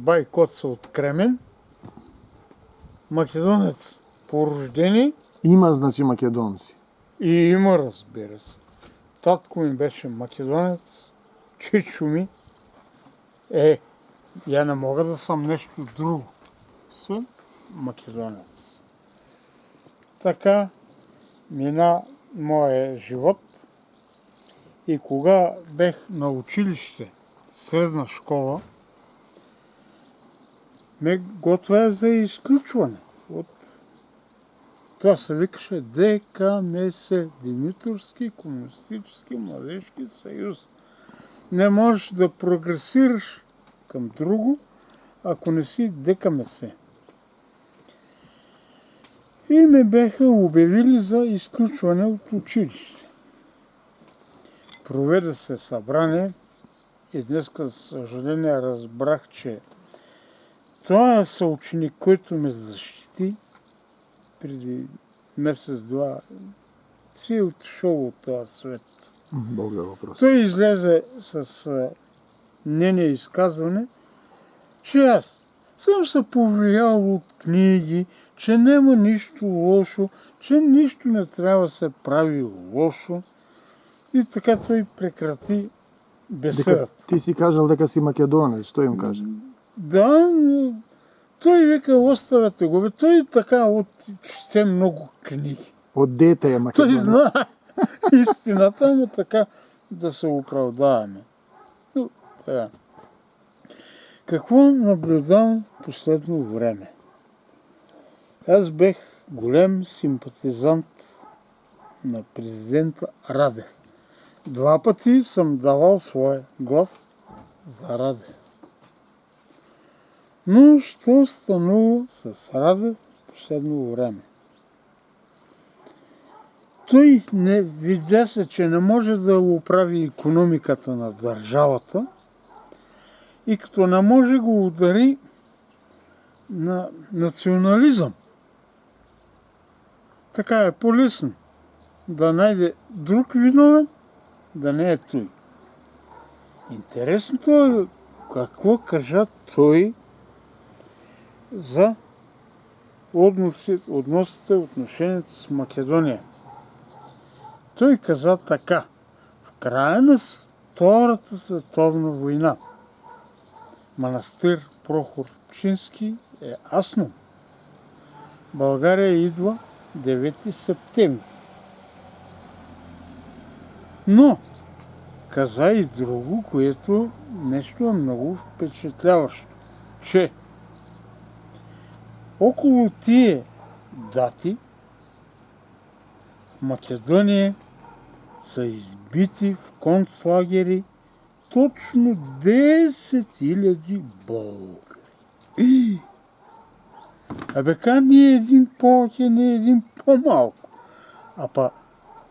бай Коца от Кремен, македонец по рождение. Има, значи, македонци. И има, разбира се. Татко ми беше македонец, чичо ми я не мога да съм нещо друго. Съм македонец. Така мина моя живот и кога бех на училище, средна школа, ме готвя за изключване от това се викаше ДКМС, Димитровски комунистически младежки съюз. Не можеш да прогресираш към друго, ако не си ДКМС. И ме беха обявили за изключване от училище. Проведе се събрание и днес, за съжаление, разбрах, че това съученик, който ме защити, преди месец-два си е отшъл от този свет. Бог да го прости. Той излезе с мнение изказване, че аз съм се повлиял от книги, че няма нищо лошо, че нищо не трябва да се прави лошо. И така той прекрати беседата. Ти си кажал дека си македонец, що им каже? Да, но той вика, оставете го, той така чете много книги. От дете е македонец. Той знае истината, но така да се оправдаваме. Но, да. Какво наблюдавам последно време? Аз бех голем симпатизант на президента Радев. 2 пъти съм давал своя глас за Радев. Но що станува с Радев в последно време? Той не видя се, че не може да оправи икономиката на държавата и като не може го удари на национализъм. Така е по-лесно да найде друг виновен, да не е той. Интересното е какво кажа той за отношенията с Македония. Той каза така: в края на Втората световна война манастир Прохор Пчински е Аснум. България идва 9 септември. Но каза и друго, което нещо е много впечатляващо, че около тия дати в Македония са избити в концлагери точно 10 000 българи. Абе, не е един повече, не е един по-малко. А па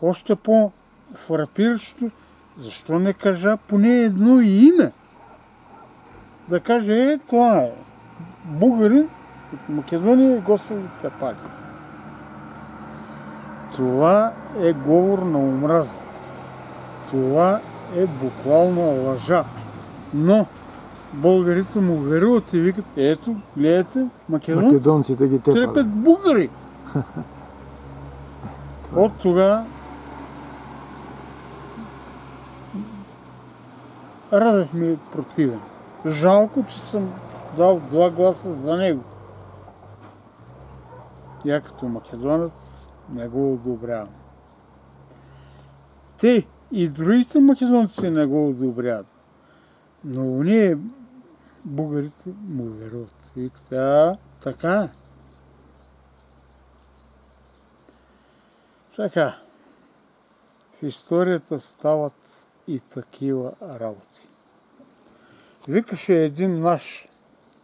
още по-фрапиращо, защо не кажа поне едно име? Да каже, това е българин от Македония, Госово Тепали. Това е говор на омразата. Това е буквална лъжа. Но българите му веруват и викат, ето, гледайте, македонците ги тепали. трепят българи. От тогава Радев ми е противен. Жалко, че съм дал 2 гласа за него. Я като македонец не го одобрявам. Те и другите македонци не го одобряват. Но уния българите му веруват. Викат, така е. Така. В историята стават и такива работи. Викаше един наш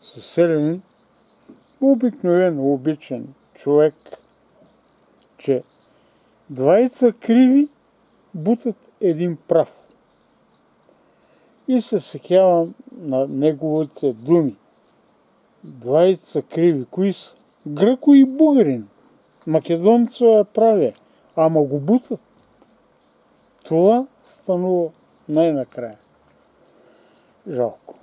съселянин, обикновен, обичен човек, че 2 криви бутат един прав. И се сетявам на неговите думи. 2 криви, кои са? Гръко и бугарин. Македонци я прави, ама го бутат. Това станува най-накрая. Жалко.